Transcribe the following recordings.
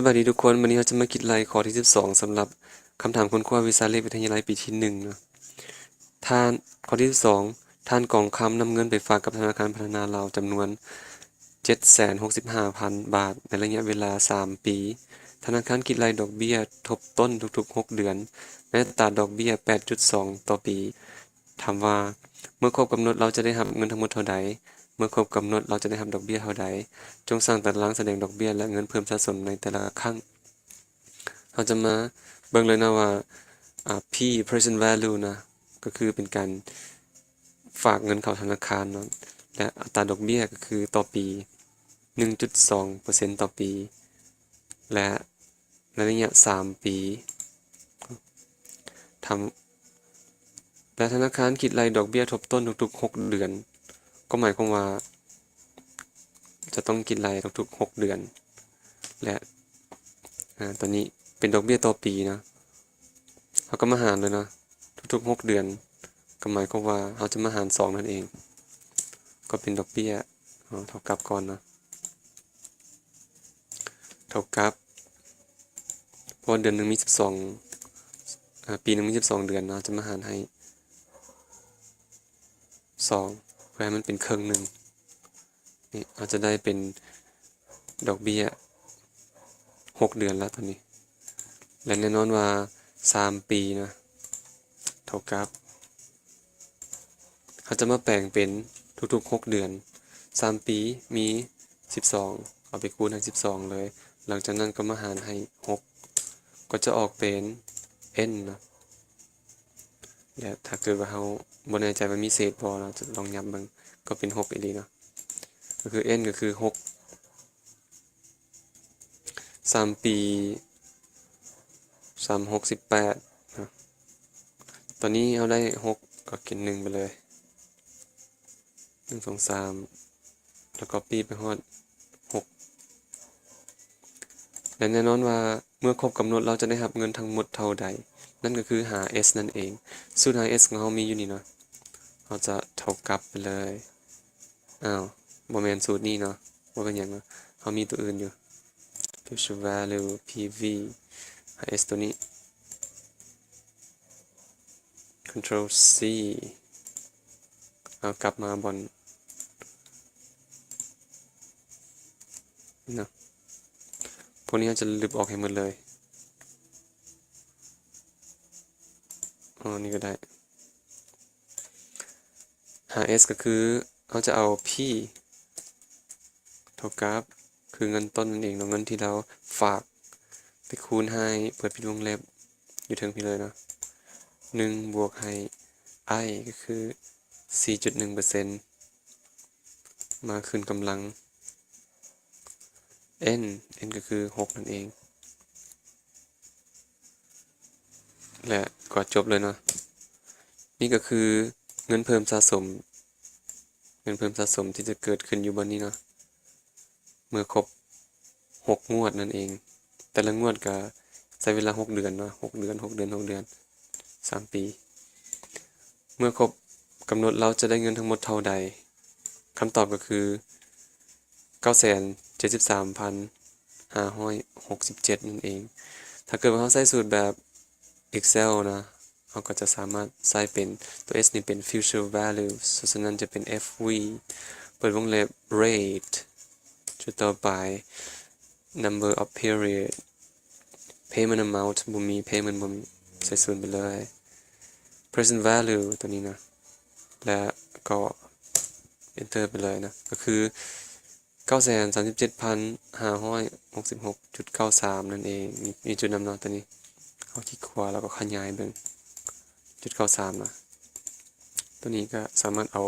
สวัสดีทุกคนวันนี้เราจะมาคิดไลข้อที่12สำหรับคำถามค้นคว้าวิชาเลขวิทยาลัยปีที่1เนาะท่านข้อที่12ท่านกองคำนำเงินไปฝากกับธนาคารพัฒนาลาวจำนวน 765,000 บาทในระยะเวลา3ปีธนาคารคิดรายดอกเบี้ยทบต้นทุกๆ6เดือนและอัตราดอกเบี้ย 8.2 ต่อปีถามว่าเมื่อครบกำหนดเราจะได้รับเงินทั้งหมดเท่าใดเมื่อครบกำหนดเราจะได้รับดอกเบี้ยเท่าใดจงสร้างตารางแสดงดอกเบี้ยและเงินเพิ่มสะสมในแต่ละครั้งเราจะมาเบิ่งเลยนะว่าP present value นะก็คือเป็นการฝากเงินเข้าธนาคารเนาะและอัตราดอกเบี้ยก็คือต่อปี 1.2% ต่อปีและในระยะ3ปีทำและธนาคารคิดรายดอกเบี้ยทบต้นทุกๆ6เดือนก็หมายความว่าจะต้องคิดรายทุกๆ6เดือนและตอนนี้เป็นดอกเบี้ยต่อปีนะเขาก็มาหารเลยนะทุกๆ6เดือนก็หมายความว่าเราจะมาหาร2นั่นเองก็เป็นดอกเบี้ยเท่ากับก่อนนะเท่ากับเพราะเดือนหนึ่งมี12ปีหนึ่งมี12เดือนนะจะมาหารให้2เพื่อให้มันเป็นครึ่งหนึ่งนี่อาจจะได้เป็นดอกเบี้ย6เดือนแล้วตอนนี้และแน่นอนว่า3ปีนะเท่ากับเขาจะมาแปลงเป็นทุกๆ6เดือน3ปีมี12เอาไปคูณให้12เลยหลังจากนั้นก็มาหารให้6ก็จะออกเป็น n นะและถ้าเกิดว่าเราบ่แน่ใจว่ามีเศษบ่เราจะลองย้ำเบิ่งก็เป็น6อีหลีเนาะก็คือ n ก็คือ6 3ปี3 6 18นะตอนนี้เราได้6ก็เขียน1ไปเลย1 2 3แล้วก็ปีไปฮอด6และแน่นอนว่าเมื่อครบกำหนดเราจะได้รับเงินทั้งหมดเท่าใดนั่นก็คือหา s นั่นเองสูตรหา s ของเรามีอยู่นี่เนาะเราจะเท่ากับไปเลยบ่แม่นสูตรนี้เนาะบ่เป็นหยังเนาะเรามีตัวอื่นอยู่ future value pv หา s ตัวนี้ control c เอากลับมาบนเนาะพวกนี้จะลบออกให้หมดเลยนี่ก็ได้หา s ก็คือเราจะเอา p เท่ากับคือเงินต้นนั่นเองเนาะเงินที่เราฝากไปคูณให้เปิดปิดวงเล็บอยู่ถึงพี่เลยเนาะ1บวกให้ i ก็คือ 4.1% มาคืนกำลัง n ก็คือ6นั่นเองและก็จบเลยเนาะนี่ก็คือเงินเพิ่มสะสมที่จะเกิดขึ้นอยู่บนนี้เนาะเมื่อครบ6งวดนั่นเองแต่ละงวดก็ใช้เวลา6เดือนเนาะ6เดือน3ปีเมื่อครบกำหนดเราจะได้เงินทั้งหมดเท่าใดคำตอบก็คือ 973,567 นั่นเองถ้าเกิดว่าเราใช้สูตรแบบ Excel นะเราก็จะสามารถใส่เป็นตัว S นี่เป็น future value ฉะนั้นจะเป็น FV เปิดวงเล็บ rate จุดต่อไป number of period payment amount บ่มี payment บ่มีใส่ศูนย์ไปเลย present value ตัวนี้นะและก็ enter ไปเลยนะก็คือ 937,566.93 นั่นเองมีจุดนำเนาะตัวนี้เอาที่ขวาแล้วก็ขยายเบิ่ง0.93นะตัวนี้ก็สามารถเร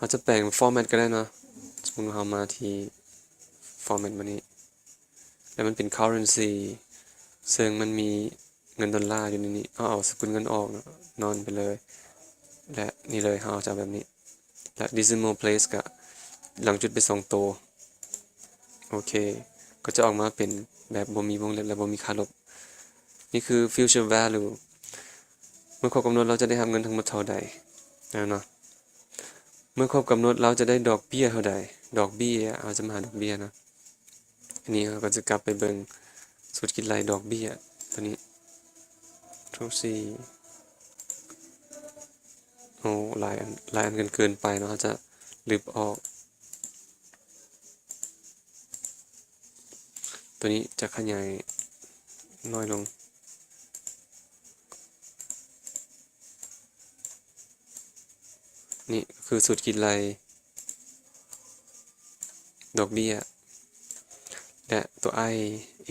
าจะแปลง format ก็ได้เนาะสมมุติเรามาที่ format มานี้แล้วมันเป็น currency ซึ่งมันมีเงินดอลลาร์อยู่ในนี้เอาสกุลเงินออกนอนไปเลยและนี่เลยเราจะแบบนี้และ decimal place ก็หลังจุดไป2ตัวโอเคก็จะออกมาเป็นแบบบ่มีวงเล็บและบ่มีค่าลบนี่คือ future value เมื่อครบกำหนดเราจะได้รับเงินทั้งหมดเท่าใดเนาะเมื่อครบกำหนดเราจะได้ดอกเบี้ยเท่าใดดอกเบี้ยเราจะมาหาดอกเบี้ยนะ อันนี้เราก็จะกลับไปเบิ่งสูตรคิดรายดอกเบี้ยตัวนี้ทุกสี่โอ้หลายอันเกินไปเนาะจะลืบออกตัวนี้จะขยายน้อยลงนี่คือสูตรคิดรายดอกเบี้ยและตัว i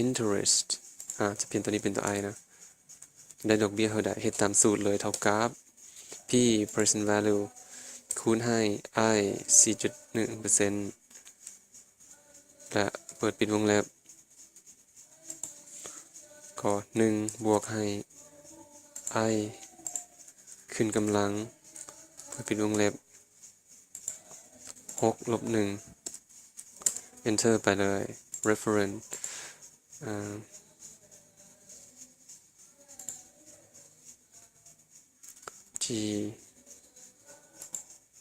interest จะเปลี่ยนตัวนี้เป็นตัว i นะได้ดอกเบี้ยเท่าใดเฮ็ดตามสูตรเลยเท่ากับ p present value คูณให้ i 4.1% และเปิดปิดวงเล็บก็1บวกให้ i ขึ้นกำลังเปิดปิดวงเล็บ6ลบ1 enter ไปเลย reference g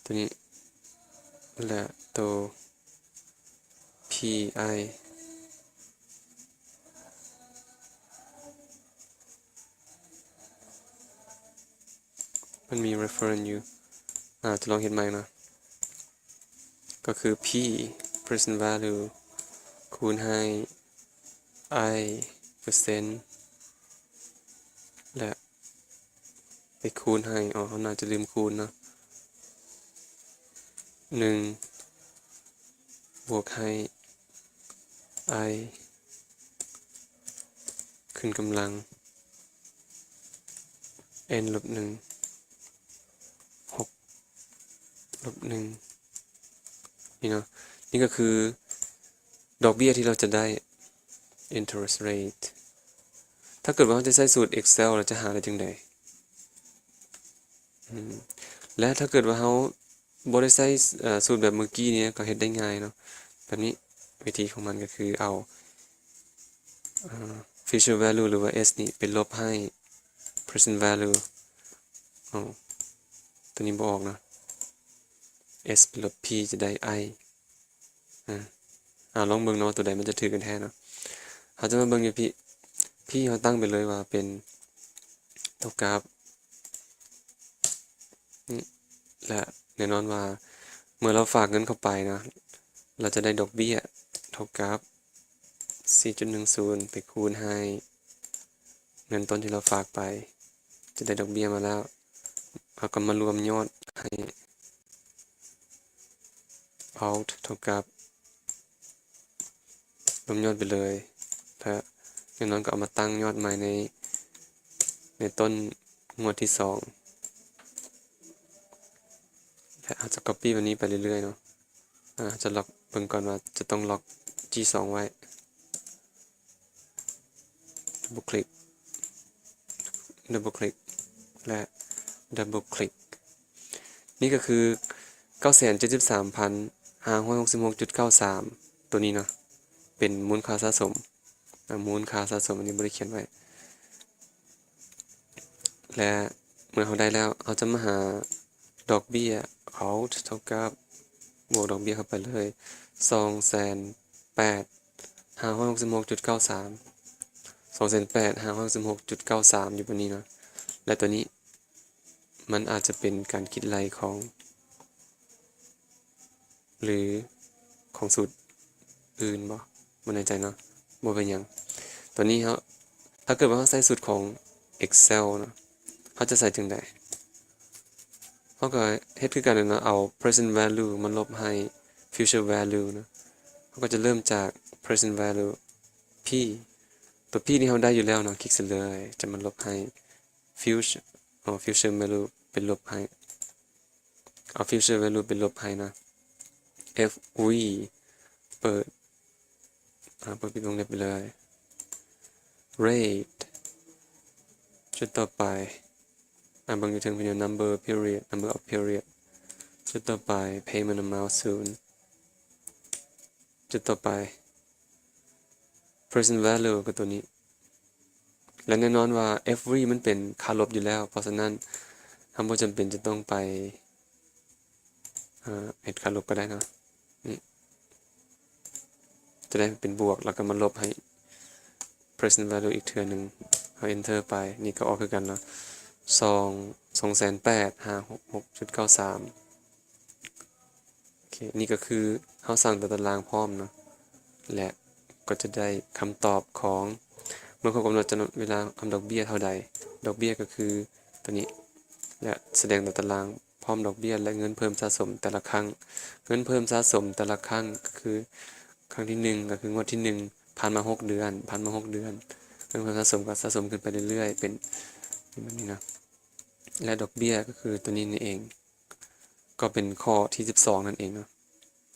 ตัวนี้และตัว pi มันมี reference อยู่จะลองเห็นไหมนะก็คือ p present value คูณให้ i เปอร์เซ็นต์และไปคูณให้เขาน่าจะลืมคูณนะ1บวกให้ i ขึ้นกำลัง n ลบ1 6ลบ1นี่เนาะนี่ก็คือดอกเบี้ยที่เราจะได้ interest rate ถ้าเกิดว่าเราจะใช้สูตร Excel เราจะหาได้จังไดและถ้าเกิดว่าเราบ่ได้ใช้สูตรแบบเมื่อกี้นี้ก็เฮ็ดได้ง่ายเนาะแบบนี้วิธีของมันก็คือเอาfuture value หรือว่า s นี่เป็นลบให้ present value ตัวนี้บ่ออกนะ s เป็นลบ p จะได้ i ลองเบิ่งเนาะตัวใดมันจะถือกันแท้เนาะเขาจะมาเบิ่งอยู่พี่เขาตั้งไปเลยว่าเป็นเท่ากับนี่และแน่นอนว่าเมื่อเราฝากเงินเข้าไปนะเราจะได้ดอกเบี้ยเท่ากับ 4.10 ไปคูณให้เงินต้นที่เราฝากไปจะได้ดอกเบี้ยมาแล้วเอาก็มารวมยอดให้ out เท่ากับรวมยอดไปเลยและแน่นอนก็เอามาตั้งยอดใหม่ในต้นงวดที่2และอาจจะ copy วันนี้ไปเรื่อยๆเนาะจะล็อกเบิ่งก่อนว่าจะต้องล็อก G2 ไว้ double click และ double click นี่ก็คือ 973,566.93 ตัวนี้เนาะเป็นมูลค่าสะสมมูลค่าสะสมอันนี้บ่ได้เขียนไว้และเมื่อเราได้แล้วเราจะมาหาดอกเบี้ย out เท่ากับบวกดอกเบี้ยเข้าไปเลย208,566.93 208,566.93 อยู่บนนี้เนาะและตัวนี้มันอาจจะเป็นการคิดไล่ของหรือของสูตรอื่นบ่แน่ใจเนาะบ่เป็นหยังตัวนี้ถ้าเกิดว่าเราใช้สูตรของ Excel เนาะเขาจะใส่จังไดเขาก็เฮ็ดคือกันเนาะเอา present value มาลบให้ future value เนาะเขาก็จะเริ่มจาก present value p ตัว p นี่เราได้อยู่แล้วเนาะคลิกเสร็จเลยจะมาลบให้ future value เป็นลบให้เอา future value เป็นลบให้นะ fv เปิดปิดวงเล็บไปเลย rate จุดต่อไปบางอยู่ถึงเป็น number of period จุดต่อไป payment amount 0จุดต่อไป present value ก็ตัวนี้และแน่นอนว่า every มันเป็นค่าลบอยู่แล้วเพราะฉะนั้นเราบ่จำเป็นจะต้องไปเฮ็ดค่าลบก็ได้เนาะนี่ จะได้เป็นบวกแล้วก็มาลบให้ present value อีกเทื่อหนึงเอา enter ไปนี่ก็ออกคือกันเนาะ2,856.93โอเคนี่ก็คือเฮาสร้างตัวตารางพร้อมเนาะและก็จะได้คำตอบของเมื่อครบกำหนดจำนวนเวลาทำดอกเบี้ยเท่าใดดอกเบี้ยก็คือตัวนี้และแสดงตัวตารางพร้อมดอกเบี้ยและเงินเพิ่มสะสมแต่ละครั้งเงินเพิ่มสะสมแต่ละครั้งก็คือครั้งที่1ก็คืองวดที่1ผ่านมา6เดือนผ่านมา6เดือนเงินเพิ่มสะสมก็สะสมขึ้นไปเรื่อยๆเป็นแบบนี้นะและดอกเบี้ยก็คือตัวนี้นี่เองก็เป็นข้อที่12นั่นเองเนาะ